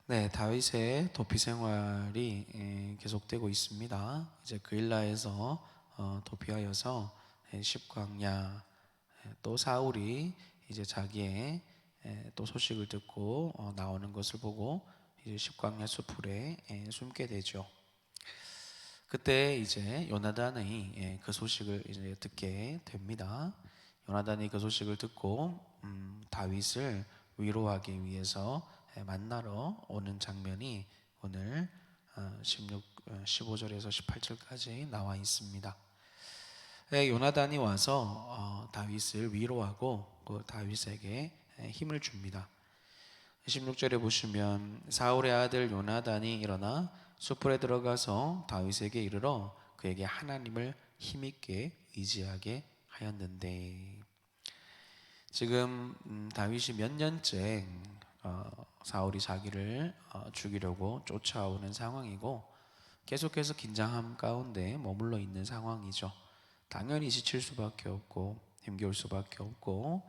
네, 다윗의 도피 생활이 계속되고 있습니다. 이제 그일라에서 도피하여서 십광야, 또 사울이 이제 자기의 또 소식을 듣고 나오는 것을 보고 이제 십광야 수풀에 숨게 되죠. 그때 이제 요나단이 그 소식을 이제 듣게 됩니다. 요나단이 그 소식을 듣고 다윗을 위로하기 위해서 만나러 오는 장면이 오늘 15절에서 18절까지 나와 있습니다. 요나단이 와서 다윗을 위로하고 그 다윗에게 힘을 줍니다. 16절에 보시면 사울의 아들 요나단이 일어나 숲풀에 들어가서 다윗에게 이르러 그에게 하나님을 힘있게 의지하게 하였는데, 지금 다윗이 몇 년째 사울이 자기를 죽이려고 쫓아오는 상황이고 계속해서 긴장함 가운데 머물러 있는 상황이죠. 당연히 지칠 수밖에 없고 힘겨울 수밖에 없고,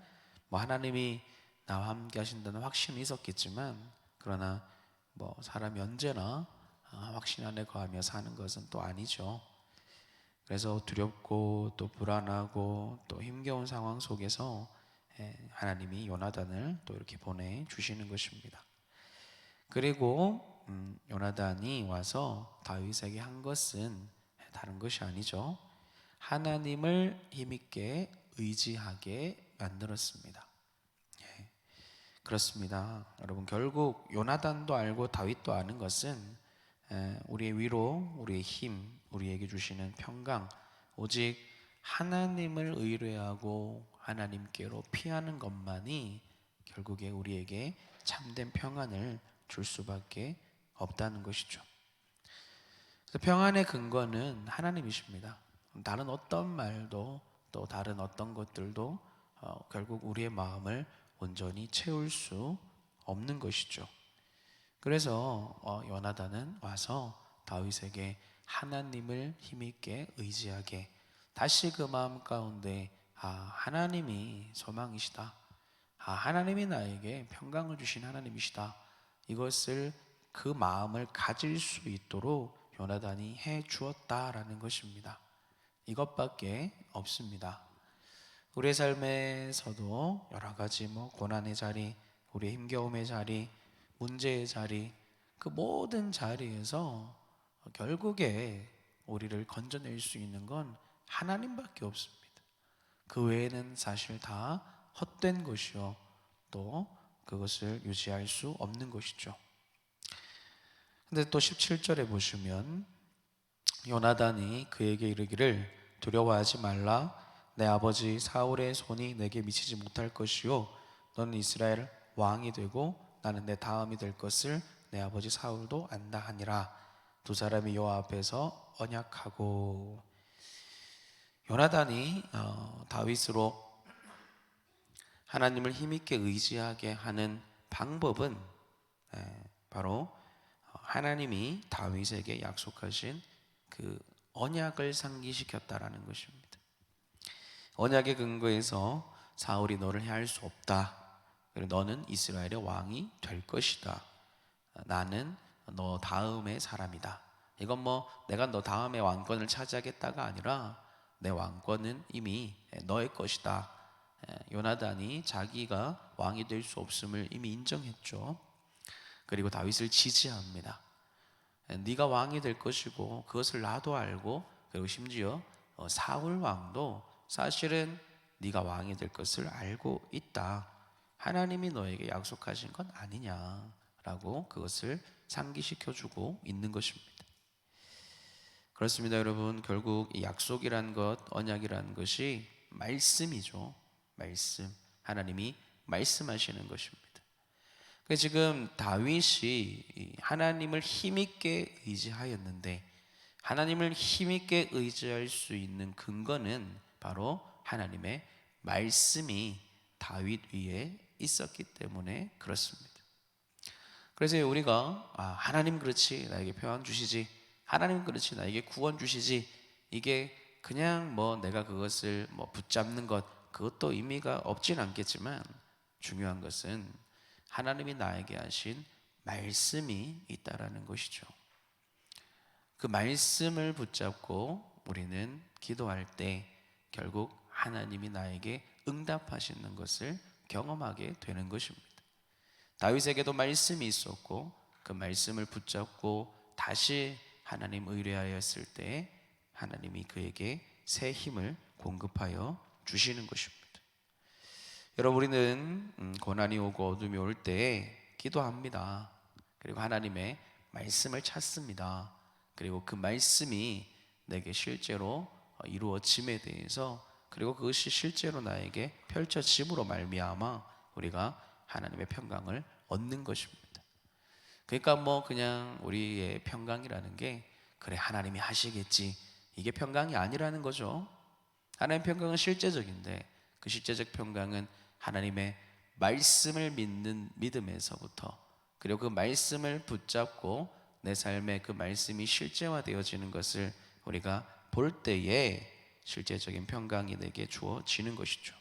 뭐 하나님이 나와 함께 하신다는 확신이 있었겠지만, 그러나 뭐 사람이 언제나 확신 안에 거하며 사는 것은 또 아니죠. 그래서 두렵고 또 불안하고 또 힘겨운 상황 속에서 하나님이 요나단을 또 이렇게 보내주시는 것입니다. 그리고 요나단이 와서 다윗에게 한 것은 다른 것이 아니죠. 하나님을 힘있게 의지하게 만들었습니다. 그렇습니다. 여러분, 결국 요나단도 알고 다윗도 아는 것은 우리의 위로, 우리의 힘, 우리에게 주시는 평강, 오직 하나님을 의뢰하고 하나님께로 피하는 것만이 결국에 우리에게 참된 평안을 줄 수밖에 없다는 것이죠. 그래서 평안의 근거는 하나님이십니다. 다른 어떤 말도 또 다른 어떤 것들도 결국 우리의 마음을 온전히 채울 수 없는 것이죠. 그래서 요나단은 와서 다윗에게 하나님을 힘있게 의지하게, 다시 그 마음 가운데 하나님이 소망이시다, 하나님이 나에게 평강을 주신 하나님이시다, 이것을 그 마음을 가질 수 있도록 요나단이 해 주었다라는 것입니다. 이것밖에 없습니다. 우리의 삶에서도 여러 가지 고난의 자리, 우리의 힘겨움의 자리, 문제의 자리, 그 모든 자리에서 결국에 우리를 건져낼 수 있는 건 하나님밖에 없습니다. 그 외에는 사실 다 헛된 것이요, 또 그것을 유지할 수 없는 것이죠. 근데 또 17절에 보시면 요나단이 그에게 이르기를 두려워하지 말라. 내 아버지 사울의 손이 내게 미치지 못할 것이요, 너는 이스라엘 왕이 되고 나는 내 다음이 될 것을 내 아버지 사울도 안다 하니라. 두 사람이 여호와 앞에서 언약하고. 요나단이 다윗으로 하나님을 힘있게 의지하게 하는 방법은 바로 하나님이 다윗에게 약속하신 그 언약을 상기시켰다라는 것입니다. 언약의 근거에서 사울이 너를 해할 수 없다, 그리고 너는 이스라엘의 왕이 될 것이다, 나는 너 다음의 사람이다. 이건 내가 너 다음에 왕권을 차지하겠다가 아니라 내 왕권은 이미 너의 것이다. 요나단이 자기가 왕이 될 수 없음을 이미 인정했죠. 그리고 다윗을 지지합니다. 네가 왕이 될 것이고 그것을 나도 알고, 그리고 심지어 사울 왕도 사실은 네가 왕이 될 것을 알고 있다. 하나님이 너에게 약속하신 건 아니냐라고 그것을 상기시켜주고 있는 것입니다. 그렇습니다, 여러분. 결국 이 약속이란 것, 언약이란 것이 말씀이죠. 말씀. 하나님이 말씀하시는 것입니다. 지금 다윗이 하나님을 힘있게 의지하였는데, 하나님을 힘있게 의지할 수 있는 근거는 바로 하나님의 말씀이 다윗 위에 있었기 때문에 그렇습니다. 그래서 우리가 하나님 그렇지 나에게 평안 주시지, 하나님 그렇지 나에게 구원 주시지, 이게 그냥 내가 그것을 붙잡는 것, 그것도 의미가 없진 않겠지만, 중요한 것은 하나님이 나에게 하신 말씀이 있다라는 것이죠. 그 말씀을 붙잡고 우리는 기도할 때 결국 하나님이 나에게 응답하시는 것을 경험하게 되는 것입니다. 다윗에게도 말씀이 있었고 그 말씀을 붙잡고 다시 하나님 의뢰하였을 때 하나님이 그에게 새 힘을 공급하여 주시는 것입니다. 여러분, 우리는 고난이 오고 어둠이 올 때 기도합니다. 그리고 하나님의 말씀을 찾습니다. 그리고 그 말씀이 내게 실제로 이루어짐에 대해서, 그리고 그것이 실제로 나에게 펼쳐짐으로 말미암아 우리가 하나님의 평강을 얻는 것입니다. 그러니까 그냥 우리의 평강이라는 게 그래 하나님이 하시겠지, 이게 평강이 아니라는 거죠. 하나님의 평강은 실제적인데 그 실제적 평강은 하나님의 말씀을 믿는 믿음에서부터, 그리고 그 말씀을 붙잡고 내 삶에 그 말씀이 실제화되어지는 것을 우리가 볼 때에 실제적인 평강이 내게 주어지는 것이죠.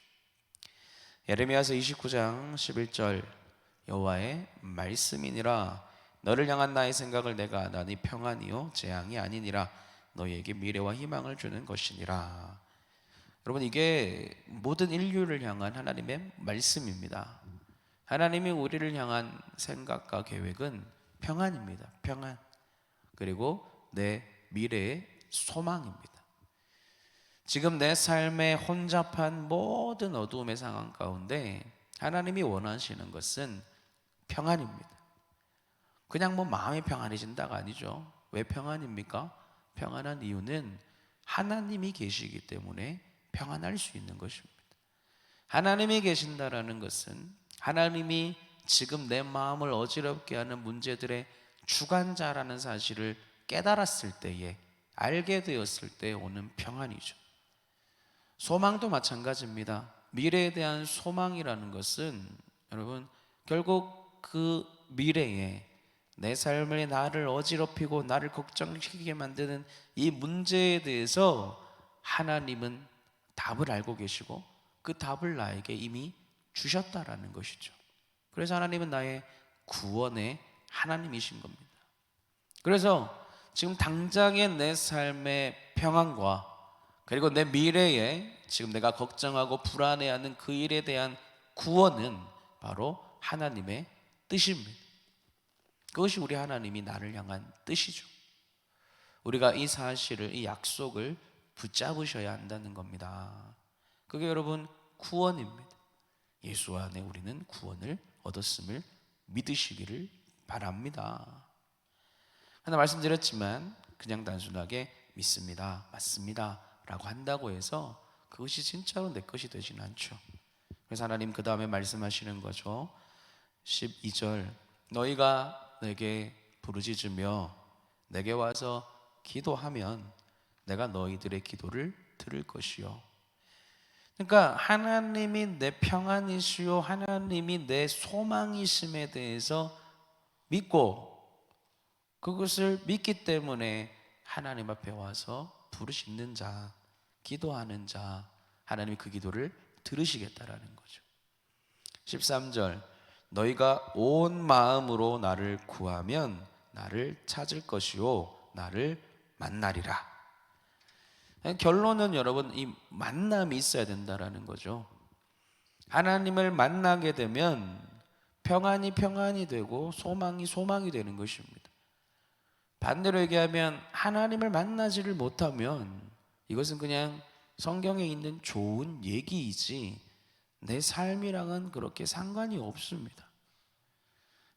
예레미야서 29장 11절, 여호와의 말씀이니라 너를 향한 나의 생각을 내가 아나니 평안이요 재앙이 아니니라 너희에게 미래와 희망을 주는 것이니라. 여러분, 이게 모든 인류를 향한 하나님의 말씀입니다. 하나님이 우리를 향한 생각과 계획은 평안입니다. 평안. 그리고 내 미래의 소망입니다. 지금 내 삶의 혼잡한 모든 어두움의 상황 가운데 하나님이 원하시는 것은 평안입니다. 그냥 마음이 평안해진다가 아니죠. 왜 평안입니까? 평안한 이유는 하나님이 계시기 때문에 평안할 수 있는 것입니다. 하나님이 계신다라는 것은 하나님이 지금 내 마음을 어지럽게 하는 문제들의 주관자라는 사실을 깨달았을 때에, 알게 되었을 때 오는 평안이죠. 소망도 마찬가지입니다. 미래에 대한 소망이라는 것은 여러분, 결국 그 미래에 내 삶을 나를 어지럽히고 나를 걱정시키게 만드는 이 문제에 대해서 하나님은 답을 알고 계시고 그 답을 나에게 이미 주셨다라는 것이죠. 그래서 하나님은 나의 구원의 하나님이신 겁니다. 그래서 지금 당장의 내 삶의 평안과 그리고 내 미래에 지금 내가 걱정하고 불안해하는 그 일에 대한 구원은 바로 하나님의 뜻입니다. 그것이 우리 하나님이 나를 향한 뜻이죠. 우리가 이 사실을, 이 약속을 붙잡으셔야 한다는 겁니다. 그게 여러분 구원입니다. 예수 안에 우리는 구원을 얻었음을 믿으시기를 바랍니다. 하나 말씀드렸지만 그냥 단순하게 믿습니다, 맞습니다 라고 한다고 해서 그것이 진짜로 내 것이 되지는 않죠. 그래서 하나님 그 다음에 말씀하시는 거죠. 12절, 너희가 내게 부르짖으며 내게 와서 기도하면 내가 너희들의 기도를 들을 것이요. 그러니까 하나님이 내 평안이시요 하나님이 내 소망이심에 대해서 믿고 그것을 믿기 때문에 하나님 앞에 와서 부르짖는 자, 기도하는 자, 하나님이 그 기도를 들으시겠다라는 거죠. 13절, 너희가 온 마음으로 나를 구하면 나를 찾을 것이요 나를 만나리라. 결론은 여러분 이 만남이 있어야 된다라는 거죠. 하나님을 만나게 되면 평안이 평안이 되고 소망이 소망이 되는 것입니다. 반대로 얘기하면 하나님을 만나지를 못하면 이것은 그냥 성경에 있는 좋은 얘기이지 내 삶이랑은 그렇게 상관이 없습니다.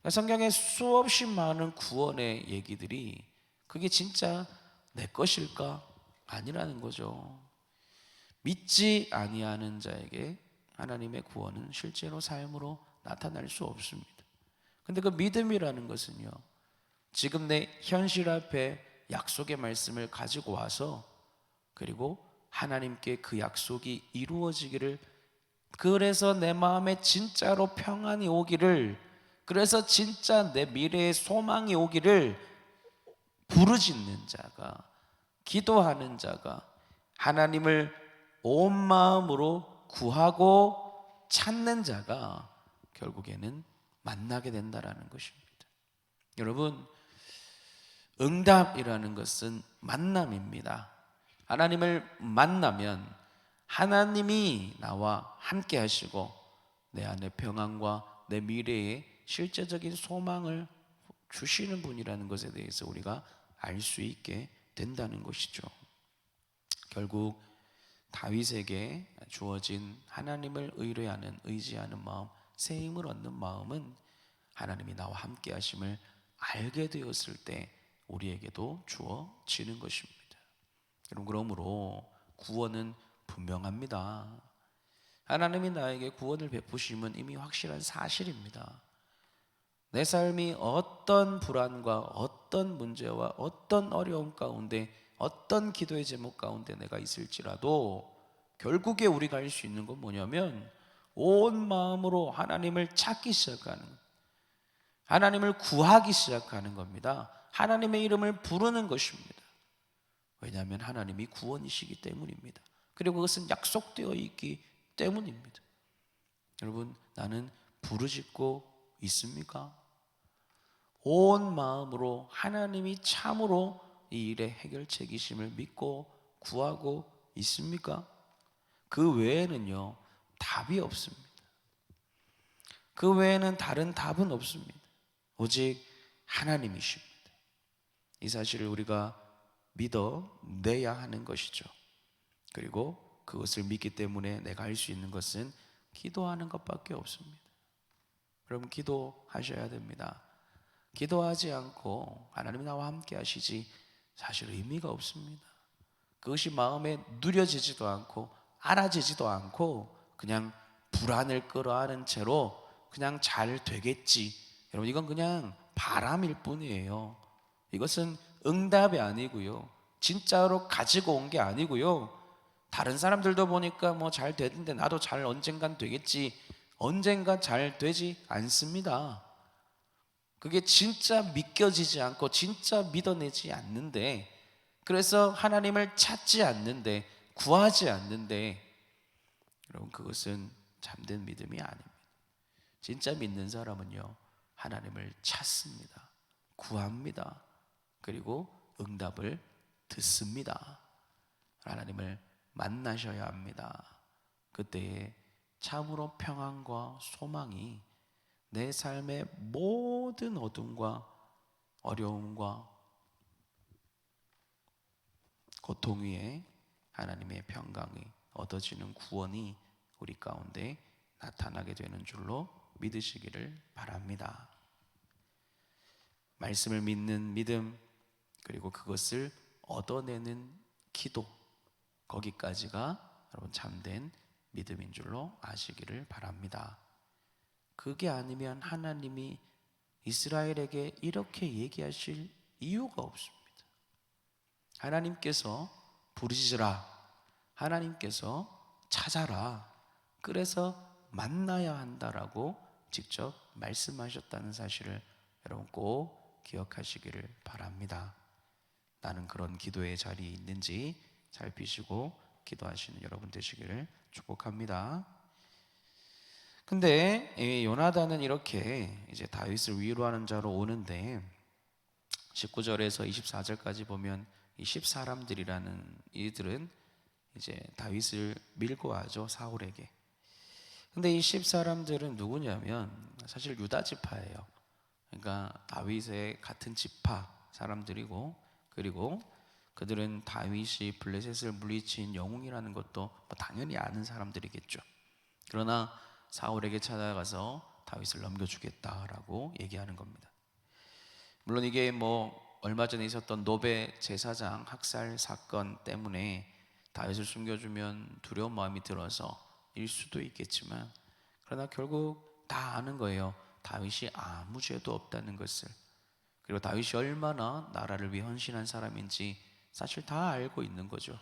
성경에 수없이 많은 구원의 얘기들이 그게 진짜 내 것일까? 아니라는 거죠. 믿지 아니하는 자에게 하나님의 구원은 실제로 삶으로 나타날 수 없습니다. 근데 그 믿음이라는 것은요, 지금 내 현실 앞에 약속의 말씀을 가지고 와서 그리고 하나님께 그 약속이 이루어지기를, 그래서 내 마음에 진짜로 평안이 오기를, 그래서 진짜 내 미래의 소망이 오기를 부르짖는 자가, 기도하는 자가, 하나님을 온 마음으로 구하고 찾는 자가 결국에는 만나게 된다라는 것입니다. 여러분, 응답이라는 것은 만남입니다. 하나님을 만나면 하나님이 나와 함께 하시고 내 안에 평안과 내 미래에 실제적인 소망을 주시는 분이라는 것에 대해서 우리가 알 수 있게 된다는 것이죠. 결국 다윗에게 주어진 하나님을 의뢰하는, 의지하는 마음, 새 힘을 얻는 마음은 하나님이 나와 함께 하심을 알게 되었을 때 우리에게도 주어지는 것입니다. 여러분, 그러므로 구원은 분명합니다. 하나님이 나에게 구원을 베푸심은 이미 확실한 사실입니다. 내 삶이 어떤 불안과 어떤 문제와 어떤 어려움 가운데, 어떤 기도의 제목 가운데 내가 있을지라도 결국에 우리가 할 수 있는 건 뭐냐면 온 마음으로 하나님을 찾기 시작하는, 하나님을 구하기 시작하는 겁니다. 하나님의 이름을 부르는 것입니다. 왜냐하면 하나님이 구원이시기 때문입니다. 그리고 그것은 약속되어 있기 때문입니다. 여러분, 나는 부르짖고 있습니까? 온 마음으로 하나님이 참으로 이 일의 해결책이심을 믿고 구하고 있습니까? 그 외에는요, 답이 없습니다. 그 외에는 다른 답은 없습니다. 오직 하나님이십니다. 이 사실을 우리가 믿어내야 하는 것이죠. 그리고 그것을 믿기 때문에 내가 할 수 있는 것은 기도하는 것밖에 없습니다. 여러분, 기도하셔야 됩니다. 기도하지 않고 하나님이 나와 함께 하시지 사실 의미가 없습니다. 그것이 마음에 누려지지도 않고 알아지지도 않고 그냥 불안을 끌어안은 채로 그냥 잘 되겠지, 여러분, 이건 그냥 바람일 뿐이에요. 이것은 응답이 아니고요, 진짜로 가지고 온 게 아니고요, 다른 사람들도 보니까 뭐 잘 되는데 나도 잘 언젠간 되겠지, 언젠간 잘 되지 않습니다. 그게 진짜 믿겨지지 않고 진짜 믿어내지 않는데, 그래서 하나님을 찾지 않는데, 구하지 않는데, 여러분, 그것은 참된 믿음이 아닙니다. 진짜 믿는 사람은요, 하나님을 찾습니다. 구합니다. 그리고 응답을 듣습니다. 하나님을 만나셔야 합니다. 그때에 참으로 평안과 소망이 내 삶의 모든 어둠과 어려움과 고통 위에 하나님의 평강이 얻어지는 구원이 우리 가운데 나타나게 되는 줄로 믿으시기를 바랍니다. 말씀을 믿는 믿음, 그리고 그것을 얻어내는 기도, 거기까지가 여러분 참된 믿음인 줄로 아시기를 바랍니다. 그게 아니면 하나님이 이스라엘에게 이렇게 얘기하실 이유가 없습니다. 하나님께서 부르짖으라, 하나님께서 찾아라, 그래서 만나야 한다라고 직접 말씀하셨다는 사실을 여러분 꼭 기억하시기를 바랍니다. 나는 그런 기도의 자리에 있는지 살피시고 기도하시는 여러분 되시기를 축복합니다. 근데 요나단은 이렇게 이제 다윗을 위로하는 자로 오는데 19절에서 24절까지 보면 이 10사람들이라는 이들은 이제 다윗을 밀고 하죠, 사울에게. 근데 이 10사람들은 누구냐면 사실 유다 지파예요. 그러니까 다윗의 같은 지파 사람들이고, 그리고 그들은 다윗이 블레셋을 물리친 영웅이라는 것도 뭐 당연히 아는 사람들이겠죠. 그러나 사울에게 찾아가서 다윗을 넘겨주겠다라고 얘기하는 겁니다. 물론 이게 뭐 얼마 전에 있었던 노베 제사장 학살 사건 때문에 다윗을 숨겨주면 두려운 마음이 들어서 일 수도 있겠지만, 그러나 결국 다 아는 거예요. 다윗이 아무 죄도 없다는 것을. 그리고 다윗이 얼마나 나라를 위해 헌신한 사람인지 사실 다 알고 있는 거죠.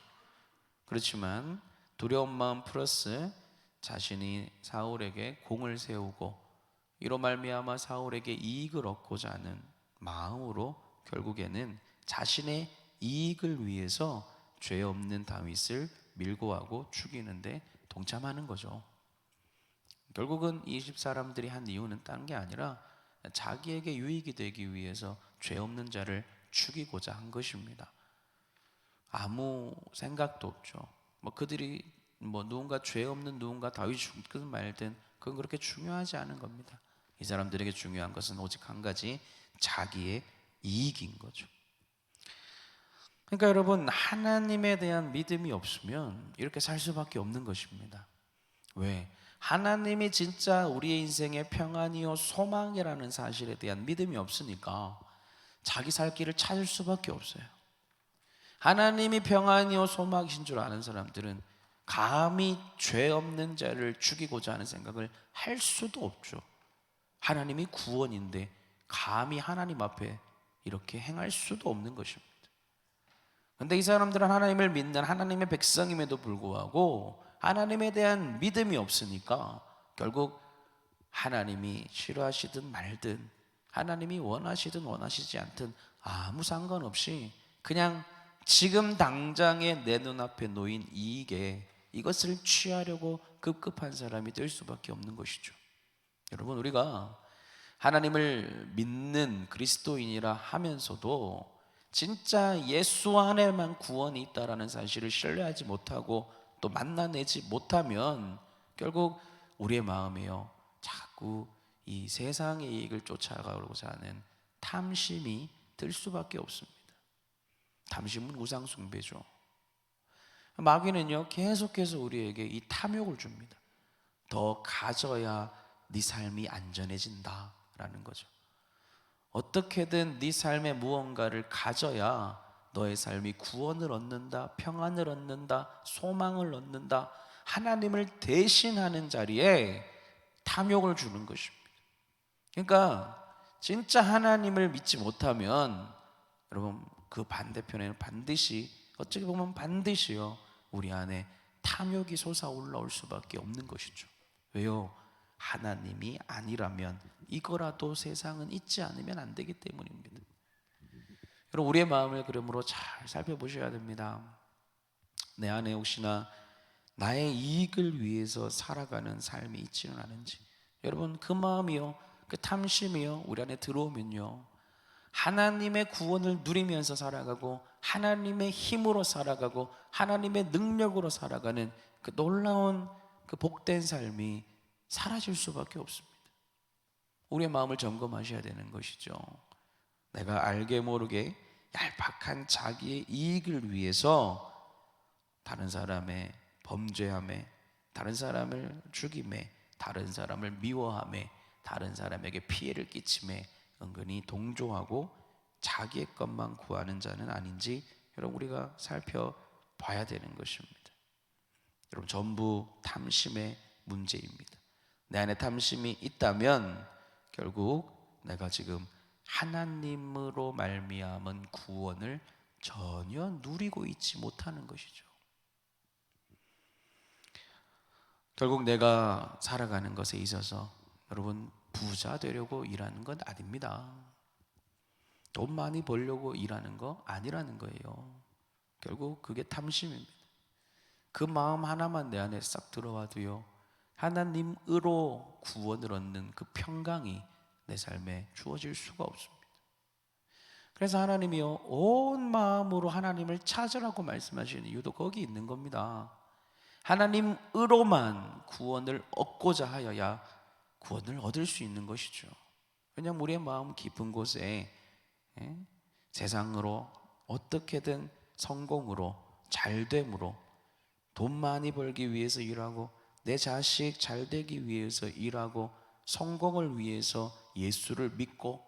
그렇지만 두려운 마음 플러스 자신이 사울에게 공을 세우고 이로 말미암아 사울에게 이익을 얻고자 하는 마음으로 결국에는 자신의 이익을 위해서 죄 없는 다윗을 밀고 하고 죽이는데 동참하는 거죠. 결국은 이 집 사람들이 한 이유는 딴 게 아니라 자기에게 유익이 되기 위해서 죄 없는 자를 죽이고자 한 것입니다. 아무 생각도 없죠. 그들이 누군가 죄 없는 누군가 다윗이 죽든 말든 그건 그렇게 중요하지 않은 겁니다. 이 사람들에게 중요한 것은 오직 한 가지, 자기의 이익인 거죠. 그러니까 여러분, 하나님에 대한 믿음이 없으면 이렇게 살 수밖에 없는 것입니다. 왜? 하나님이 진짜 우리의 인생의 평안이요 소망이라는 사실에 대한 믿음이 없으니까 자기 살 길을 찾을 수밖에 없어요. 하나님이 평안이요 소망이신 줄 아는 사람들은 감히 죄 없는 자를 죽이고자 하는 생각을 할 수도 없죠. 하나님이 구원인데 감히 하나님 앞에 이렇게 행할 수도 없는 것입니다. 그런데 이 사람들은 하나님을 믿는 하나님의 백성임에도 불구하고 하나님에 대한 믿음이 없으니까 결국 하나님이 싫어하시든 말든, 하나님이 원하시든 원하시지 않든 아무 상관없이 그냥 지금 당장에 내 눈앞에 놓인 이익에 이것을 취하려고 급급한 사람이 될 수밖에 없는 것이죠. 여러분, 우리가 하나님을 믿는 그리스도인이라 하면서도 진짜 예수 안에만 구원이 있다라는 사실을 신뢰하지 못하고 또 만나내지 못하면 결국 우리의 마음에요, 자꾸 이 세상의 이익을 쫓아가고자 하는 탐심이 들 수밖에 없습니다. 탐심은 우상 숭배죠. 마귀는요, 계속해서 우리에게 이 탐욕을 줍니다. 더 가져야 네 삶이 안전해진다라는 거죠. 어떻게든 네 삶에 무언가를 가져야 너의 삶이 구원을 얻는다, 평안을 얻는다, 소망을 얻는다, 하나님을 대신하는 자리에 탐욕을 주는 것입니다. 그러니까 진짜 하나님을 믿지 못하면 여러분, 그 반대편에는 반드시, 어떻게 보면 반드시요, 우리 안에 탐욕이 솟아올라올 수밖에 없는 것이죠. 왜요? 하나님이 아니라면 이거라도 세상은 잊지 않으면 안 되기 때문입니다. 여러분, 우리의 마음을 그러므로 잘 살펴보셔야 됩니다. 내 안에 혹시나 나의 이익을 위해서 살아가는 삶이 있지는 않은지, 여러분, 그 마음이요, 그 탐심이요, 우리 안에 들어오면요, 하나님의 구원을 누리면서 살아가고 하나님의 힘으로 살아가고 하나님의 능력으로 살아가는 그 놀라운 그 복된 삶이 사라질 수밖에 없습니다. 우리의 마음을 점검하셔야 되는 것이죠. 내가 알게 모르게 얄팍한 자기의 이익을 위해서 다른 사람의 범죄함에, 다른 사람을 죽임에, 다른 사람을 미워함에, 다른 사람에게 피해를 끼침에 은근히 동조하고 자기의 것만 구하는 자는 아닌지 여러분, 우리가 살펴봐야 되는 것입니다. 여러분, 전부 탐심의 문제입니다. 내 안에 탐심이 있다면 결국 내가 지금 하나님으로 말미암은 구원을 전혀 누리고 있지 못하는 것이죠. 결국 내가 살아가는 것에 있어서 여러분, 부자 되려고 일하는 건 아닙니다. 돈 많이 벌려고 일하는 거 아니라는 거예요. 결국 그게 탐심입니다. 그 마음 하나만 내 안에 싹 들어와도요, 하나님으로 구원을 얻는 그 평강이 내 삶에 주어질 수가 없습니다. 그래서 하나님이요, 온 마음으로 하나님을 찾으라고 말씀하시는 이유도 거기 있는 겁니다. 하나님으로만 구원을 얻고자 하여야 구원을 얻을 수 있는 것이죠. 왜냐하면 우리의 마음 깊은 곳에 세상으로 어떻게든 성공으로, 잘됨으로, 돈 많이 벌기 위해서 일하고 내 자식 잘 되기 위해서 일하고 성공을 위해서 예수를 믿고,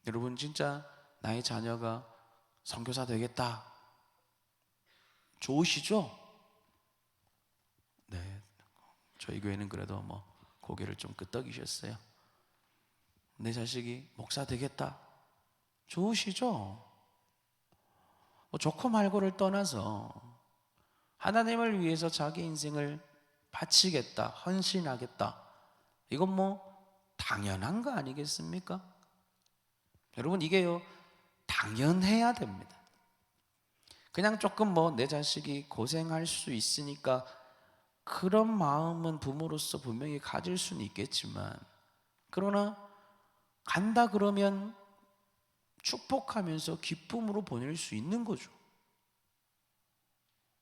여러분, 진짜 나의 자녀가 선교사 되겠다, 좋으시죠? 네, 저희 교회는 그래도 고개를 좀 끄덕이셨어요. 내 자식이 목사 되겠다, 좋으시죠? 좋고 말고를 떠나서 하나님을 위해서 자기 인생을 바치겠다, 헌신하겠다, 이건 당연한 거 아니겠습니까? 여러분, 이게요, 당연해야 됩니다. 그냥 조금 내 자식이 고생할 수 있으니까 그런 마음은 부모로서 분명히 가질 수는 있겠지만 그러나 간다 그러면 축복하면서 기쁨으로 보낼 수 있는 거죠.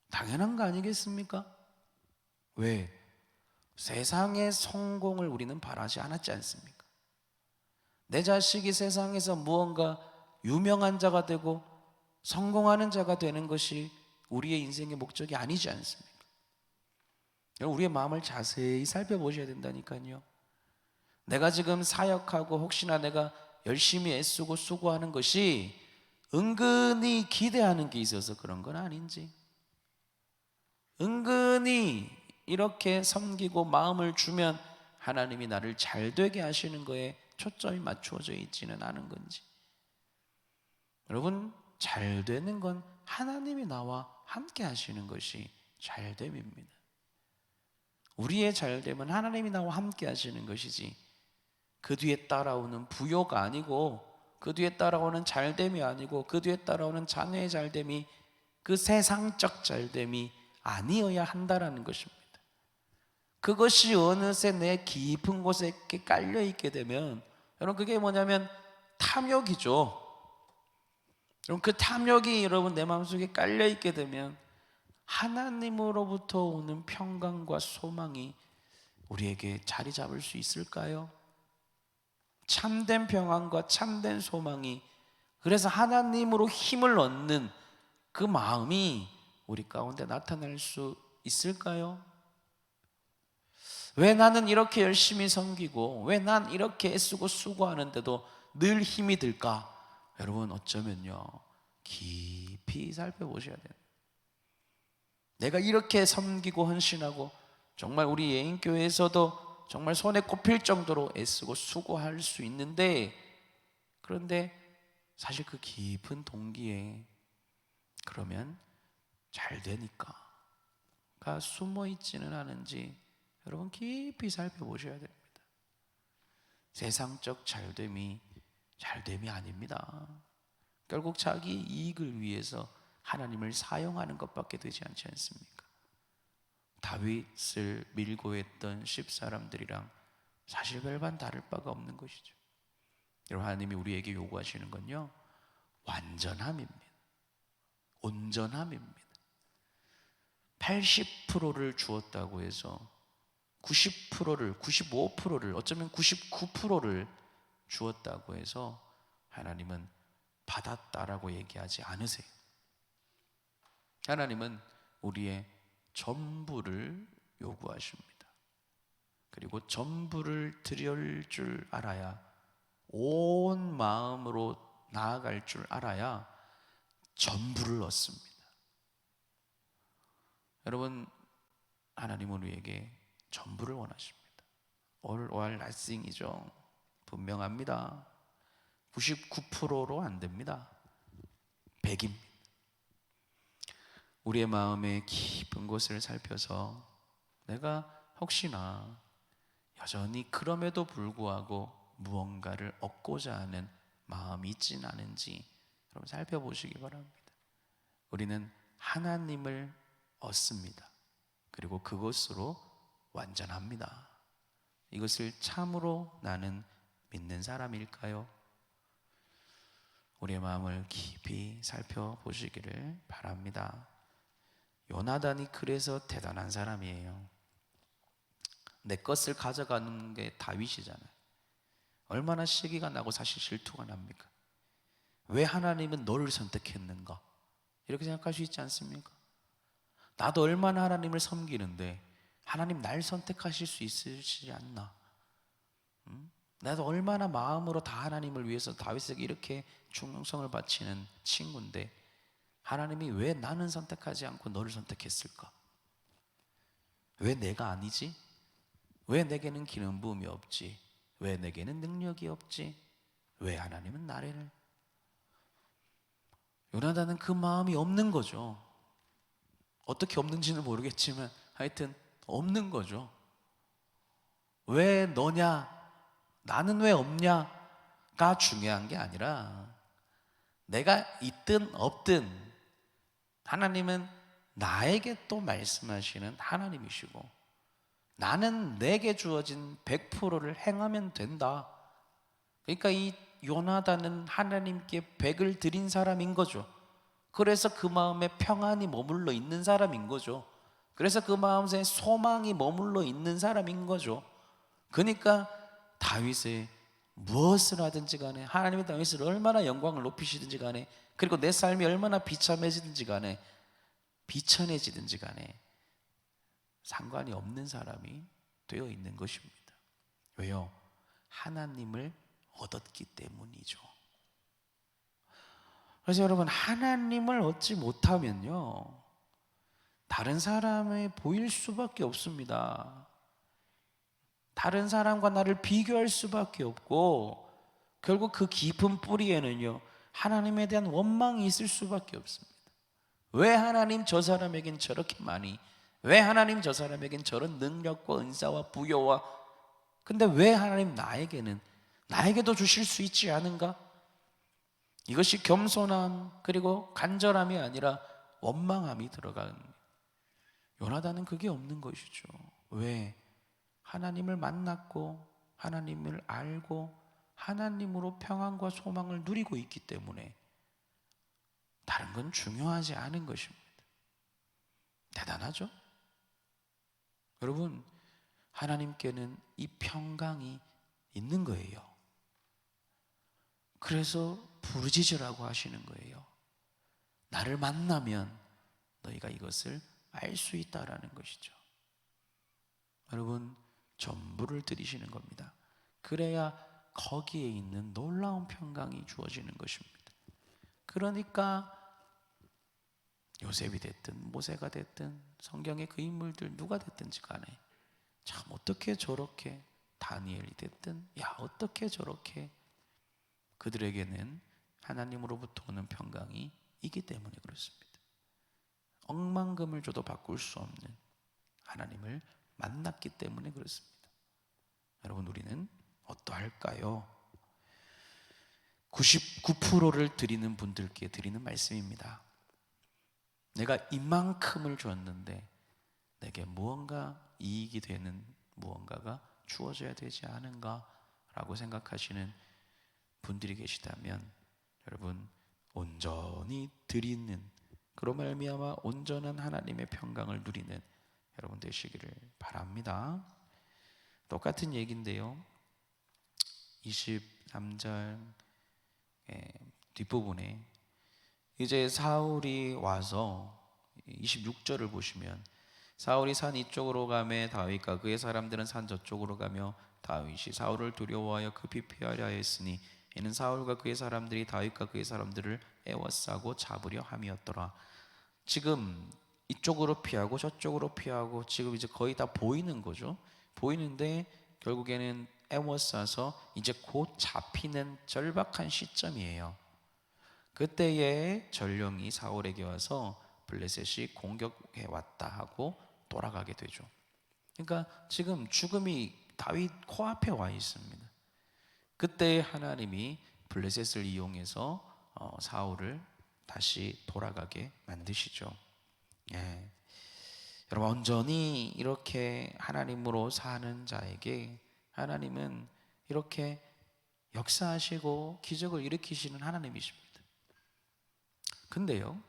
당연한 거 아니겠습니까? 왜? 세상의 성공을 우리는 바라지 않았지 않습니까? 내 자식이 세상에서 무언가 유명한 자가 되고 성공하는 자가 되는 것이 우리의 인생의 목적이 아니지 않습니까? 우리의 마음을 자세히 살펴보셔야 된다니까요. 내가 지금 사역하고 혹시나 내가 열심히 애쓰고 수고하는 것이 은근히 기대하는 게 있어서 그런 건 아닌지, 은근히 이렇게 섬기고 마음을 주면 하나님이 나를 잘 되게 하시는 거에 초점이 맞추어져 있지는 않은 건지. 여러분, 잘 되는 건 하나님이 나와 함께 하시는 것이 잘됨입니다. 우리의 잘됨은 하나님이 나와 함께 하시는 것이지 그 뒤에 따라오는 부요가 아니고, 그 뒤에 따라오는 잘됨이 아니고, 그 뒤에 따라오는 자녀의 잘됨이 그 세상적 잘됨이 아니어야 한다라는 것입니다. 그것이 어느새 내 깊은 곳에 이렇게 깔려 있게 되면, 여러분, 그게 뭐냐면 탐욕이죠. 여러분, 그 탐욕이 여러분 내 마음속에 깔려 있게 되면 하나님으로부터 오는 평강과 소망이 우리에게 자리 잡을 수 있을까요? 참된 평안과 참된 소망이, 그래서 하나님으로 힘을 얻는 그 마음이 우리 가운데 나타날 수 있을까요? 왜 나는 이렇게 열심히 섬기고 왜 난 이렇게 애쓰고 수고하는데도 늘 힘이 들까? 여러분, 어쩌면요, 깊이 살펴보셔야 돼요. 내가 이렇게 섬기고 헌신하고 정말 우리 예인교회에서도 정말 손에 꼽힐 정도로 애쓰고 수고할 수 있는데, 그런데 사실 그 깊은 동기에 그러면 잘 되니까가 숨어 있지는 않은지 여러분 깊이 살펴보셔야 됩니다. 세상적 잘됨이 아닙니다. 결국 자기 이익을 위해서 하나님을 사용하는 것밖에 되지 않지 않습니까? 다윗을 밀고 했던 10사람들이랑 사실 별반 다를 바가 없는 것이죠. 여러분, 하나님이 우리에게 요구하시는 건요, 완전함입니다. 온전함입니다. 80%를 주었다고 해서 90%를, 95%를, 어쩌면 99%를 주었다고 해서 하나님은 받았다라고 얘기하지 않으세요. 하나님은 우리의 전부를 요구하십니다. 그리고 전부를 드릴 줄 알아야, 온 마음으로 나아갈 줄 알아야 전부를 얻습니다. 여러분, 하나님은 우리에게 전부를 원하십니다. All or nothing이죠. 분명합니다. 99%로 안 됩니다. 100입니다. 우리의 마음의 깊은 곳을 살펴서 내가 혹시나 여전히 그럼에도 불구하고 무언가를 얻고자 하는 마음이 있진 않은지 여러분 살펴보시기 바랍니다. 우리는 하나님을 얻습니다. 그리고 그것으로 완전합니다. 이것을 참으로 나는 믿는 사람일까요? 우리의 마음을 깊이 살펴보시기를 바랍니다. 요나단이 그래서 대단한 사람이에요. 내 것을 가져가는 게 다윗이잖아요. 얼마나 시기가 나고 사실 질투가 납니까? 왜 하나님은 너를 선택했는가? 이렇게 생각할 수 있지 않습니까? 나도 얼마나 하나님을 섬기는데 하나님 날 선택하실 수 있으시지 않나? 나도 얼마나 마음으로 다 하나님을 위해서 다윗에게 이렇게 충성을 바치는 친구인데 하나님이 왜 나는 선택하지 않고 너를 선택했을까? 왜 내가 아니지? 왜 내게는 기름 부음이 없지? 왜 내게는 능력이 없지? 왜 하나님은 나를? 요나단은 그 마음이 없는 거죠. 어떻게 없는지는 모르겠지만 하여튼 없는 거죠. 왜 너냐? 나는 왜 없냐가 중요한 게 아니라 내가 있든 없든 하나님은 나에게 또 말씀하시는 하나님이시고 나는 내게 주어진 100%를 행하면 된다. 그러니까 이 요나단은 하나님께 100을 드린 사람인 거죠. 그래서 그 마음에 평안이 머물러 있는 사람인 거죠. 그래서 그 마음에 소망이 머물러 있는 사람인 거죠. 그러니까 다윗의 무엇을 하든지 간에, 하나님이 다윗을 얼마나 영광을 높이시든지 간에, 그리고 내 삶이 얼마나 비참해지든지 간에, 비천해지든지 간에 상관이 없는 사람이 되어 있는 것입니다. 왜요? 하나님을 얻었기 때문이죠. 그래서 여러분, 하나님을 얻지 못하면요, 다른 사람이 보일 수밖에 없습니다. 다른 사람과 나를 비교할 수밖에 없고, 결국 그 깊은 뿌리에는요, 하나님에 대한 원망이 있을 수밖에 없습니다. 왜 하나님 저 사람에겐 저렇게 많이, 왜 하나님 저 사람에겐 저런 능력과 은사와 부여와, 근데 왜 하나님 나에게도 주실 수 있지 않은가? 이것이 겸손함 그리고 간절함이 아니라 원망함이 들어간, 요나단은 그게 없는 것이죠. 왜? 하나님을 만났고 하나님을 알고 하나님으로 평안과 소망을 누리고 있기 때문에 다른 건 중요하지 않은 것입니다. 대단하죠? 여러분, 하나님께는 이 평강이 있는 거예요. 그래서 부르짖으라고 하시는 거예요. 나를 만나면 너희가 이것을 알 수 있다라는 것이죠. 여러분, 전부를 드리시는 겁니다. 그래야 거기에 있는 놀라운 평강이 주어지는 것입니다. 그러니까 요셉이 됐든 모세가 됐든 성경의 그 인물들 누가 됐든지 간에, 참 어떻게 저렇게, 다니엘이 됐든 야 어떻게 저렇게, 그들에게는 하나님으로부터 오는 평강이 있기 때문에 그렇습니다. 억만금을 줘도 바꿀 수 없는 하나님을 만났기 때문에 그렇습니다. 여러분, 우리는 어떠할까요? 99%를 드리는 분들께 드리는 말씀입니다. 내가 이만큼을 줬는데 내게 무언가 이익이 되는 무언가가 주어져야 되지 않은가 라고 생각하시는 분들이 계시다면, 여러분, 온전히 드리는, 그로 말미암아 온전한 하나님의 평강을 누리는 여러분 되시기를 바랍니다. 똑같은 얘기인데요, 23절 뒷부분에 이제 사울이 와서 26절을 보시면, 사울이 산 이쪽으로 가매 다윗과 그의 사람들은 산 저쪽으로 가며 다윗이 사울을 두려워하여 급히 피하려 하였으니 이는 사울과 그의 사람들이 다윗과 그의 사람들을 애워싸고 잡으려 함이었더라. 지금 이쪽으로 피하고 저쪽으로 피하고 지금 이제 거의 다 보이는 거죠. 보이는데 결국에는 애워싸서 이제 곧 잡히는 절박한 시점이에요. 그때에 전령이 사울에게 와서 블레셋이 공격해 왔다 하고 돌아가게 되죠. 그러니까 지금 죽음이 다윗 코앞에 와 있습니다. 그때 하나님이 블레셋을 이용해서 사울을 다시 돌아가게 만드시죠. 예. 여러분, 온전히 이렇게 하나님으로 사는 자에게 하나님은 이렇게 역사하시고 기적을 일으키시는 하나님이십니다. 근데요,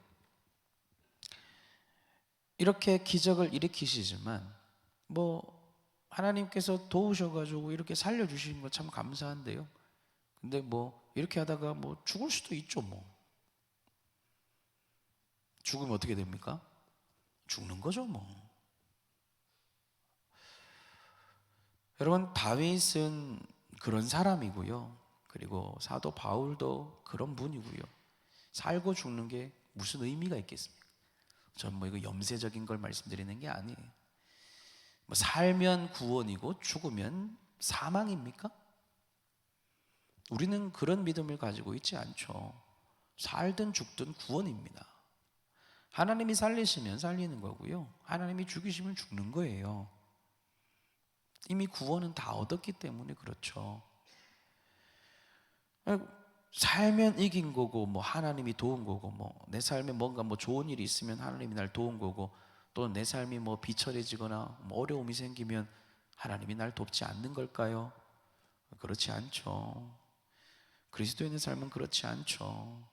이렇게 기적을 일으키시지만 하나님께서 도우셔가지고 이렇게 살려주시는 거 참 감사한데요, 근데 이렇게 하다가 죽을 수도 있죠. 죽으면 어떻게 됩니까? 죽는 거죠. 여러분, 다윗은 그런 사람이고요, 그리고 사도 바울도 그런 분이고요. 살고 죽는 게 무슨 의미가 있겠습니까? 전 이거 염세적인 걸 말씀드리는 게 아니에요. 살면 구원이고 죽으면 사망입니까? 우리는 그런 믿음을 가지고 있지 않죠. 살든 죽든 구원입니다. 하나님이 살리시면 살리는 거고요, 하나님이 죽이시면 죽는 거예요. 이미 구원은 다 얻었기 때문에 그렇죠. 살면 이긴 거고, 하나님이 도운 거고, 내 삶에 뭔가 좋은 일이 있으면 하나님이 날 도운 거고, 또 내 삶이 비천해지거나 어려움이 생기면 하나님이 날 돕지 않는 걸까요? 그렇지 않죠. 그리스도인의 삶은 그렇지 않죠.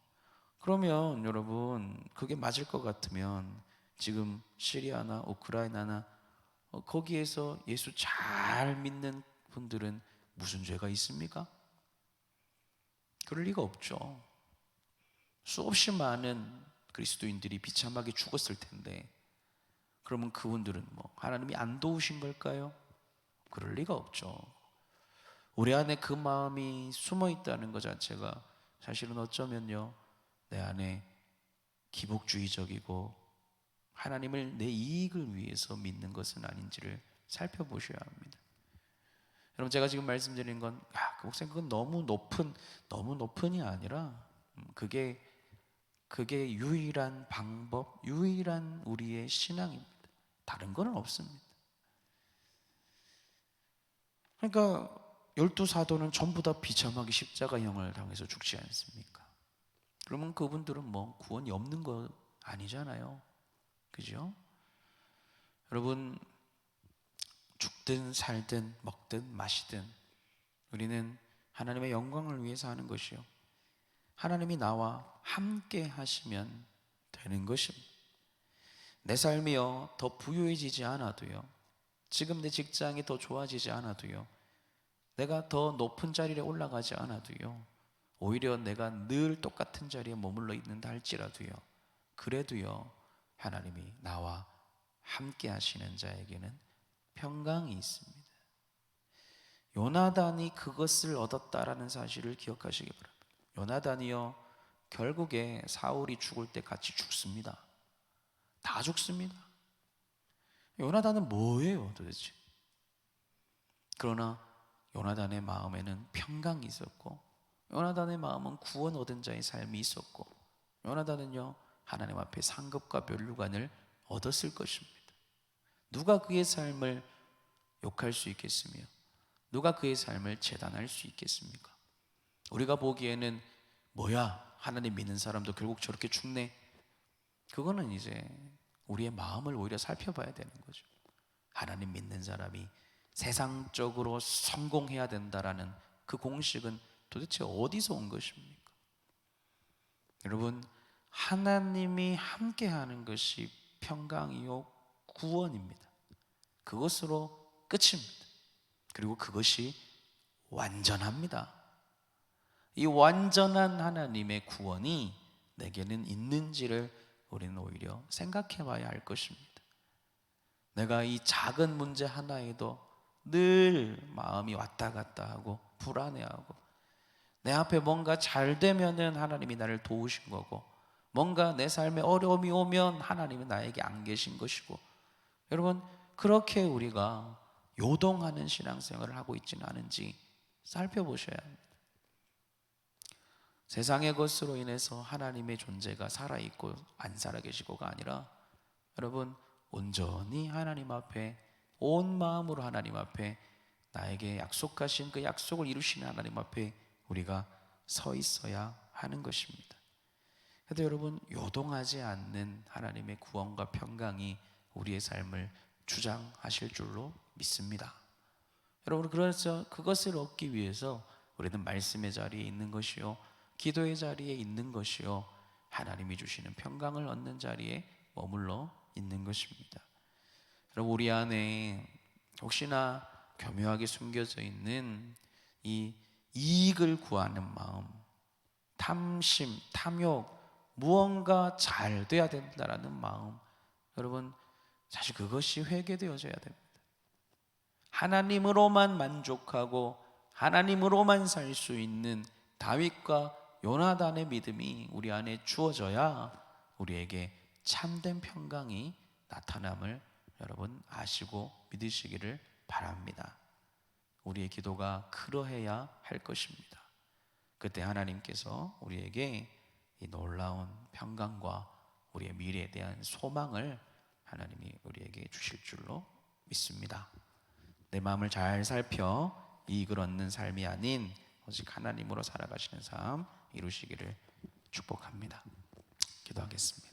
그러면 여러분, 그게 맞을 것 같으면 지금 시리아나 우크라이나나 거기에서 예수 잘 믿는 분들은 무슨 죄가 있습니까? 그럴 리가 없죠. 수없이 많은 그리스도인들이 비참하게 죽었을 텐데, 그러면 그분들은 뭐 하나님이 안 도우신 걸까요? 그럴 리가 없죠. 우리 안에 그 마음이 숨어 있다는 것 자체가 사실은 어쩌면요, 내 안에 기복주의적이고 하나님을 내 이익을 위해서 믿는 것은 아닌지를 살펴보셔야 합니다. 여러분, 제가 지금 말씀드리는 건 그 목사님 그건 너무 높은이 아니라 그게 유일한 방법, 유일한 우리의 신앙입니다. 다른 건 없습니다. 그러니까 12사도는 전부 다 비참하게 십자가형을 당해서 죽지 않습니까? 그러면 그분들은 뭐 구원이 없는 거 아니잖아요. 그죠? 여러분, 죽든 살든 먹든 마시든 우리는 하나님의 영광을 위해서 하는 것이요, 하나님이 나와 함께 하시면 되는 것입니다. 내 삶이요 더 부유해지지 않아도요, 지금 내 직장이 더 좋아지지 않아도요, 내가 더 높은 자리에 올라가지 않아도요, 오히려 내가 늘 똑같은 자리에 머물러 있는다 할지라도요, 그래도요 하나님이 나와 함께 하시는 자에게는 평강이 있습니다. 요나단이 그것을 얻었다라는 사실을 기억하시기 바랍니다. 요나단이요 결국에 사울이 죽을 때 같이 죽습니다. 다 죽습니다. 요나단은 뭐예요 도대체? 그러나 요나단의 마음에는 평강이 있었고, 요나단의 마음은 구원 얻은 자의 삶이 있었고, 요나단은요 하나님 앞에 상급과 면류관을 얻었을 것입니다. 누가 그의 삶을 욕할 수 있겠으며 누가 그의 삶을 재단할 수 있겠습니까? 우리가 보기에는 뭐야, 하나님 믿는 사람도 결국 저렇게 죽네. 그거는 이제 우리의 마음을 오히려 살펴봐야 되는 거죠. 하나님 믿는 사람이 세상적으로 성공해야 된다라는 그 공식은 도대체 어디서 온 것입니까? 여러분, 하나님이 함께하는 것이 평강이요 구원입니다. 그것으로 끝입니다. 그리고 그것이 완전합니다. 이 완전한 하나님의 구원이 내게는 있는지를 우리는 오히려 생각해 봐야 할 것입니다. 내가 이 작은 문제 하나에도 늘 마음이 왔다 갔다 하고 불안해하고, 내 앞에 뭔가 잘 되면은 하나님이 나를 도우신 거고, 뭔가 내 삶에 어려움이 오면 하나님은 나에게 안 계신 것이고, 여러분 그렇게 우리가 요동하는 신앙생활을 하고 있지는 않은지 살펴보셔야 합니다. 세상의 것으로 인해서 하나님의 존재가 살아있고 안 살아계시고가 아니라, 여러분 온전히 하나님 앞에 온 마음으로 하나님 앞에 나에게 약속하신 그 약속을 이루시는 하나님 앞에 우리가 서 있어야 하는 것입니다. 그래도 여러분, 요동하지 않는 하나님의 구원과 평강이 우리의 삶을 주장하실 줄로 믿습니다. 여러분, 그래서 그것을 얻기 위해서 우리는 말씀의 자리에 있는 것이요, 기도의 자리에 있는 것이요, 하나님이 주시는 평강을 얻는 자리에 머물러 있는 것입니다. 여러분, 우리 안에 혹시나 교묘하게 숨겨져 있는 이 이익을 구하는 마음, 탐심, 탐욕, 무언가 잘 돼야 된다라는 마음, 여러분 사실 그것이 회개되어져야 됩니다. 하나님으로만 만족하고 하나님으로만 살 수 있는 다윗과 요나단의 믿음이 우리 안에 주어져야 우리에게 참된 평강이 나타남을 여러분 아시고 믿으시기를 바랍니다. 우리의 기도가 그러해야 할 것입니다. 그때 하나님께서 우리에게 이 놀라운 평강과 우리의 미래에 대한 소망을 하나님이 우리에게 주실 줄로 믿습니다. 내 마음을 잘 살펴 이익을 얻는 삶이 아닌 오직 하나님으로 살아가시는 삶 이루시기를 축복합니다. 기도하겠습니다.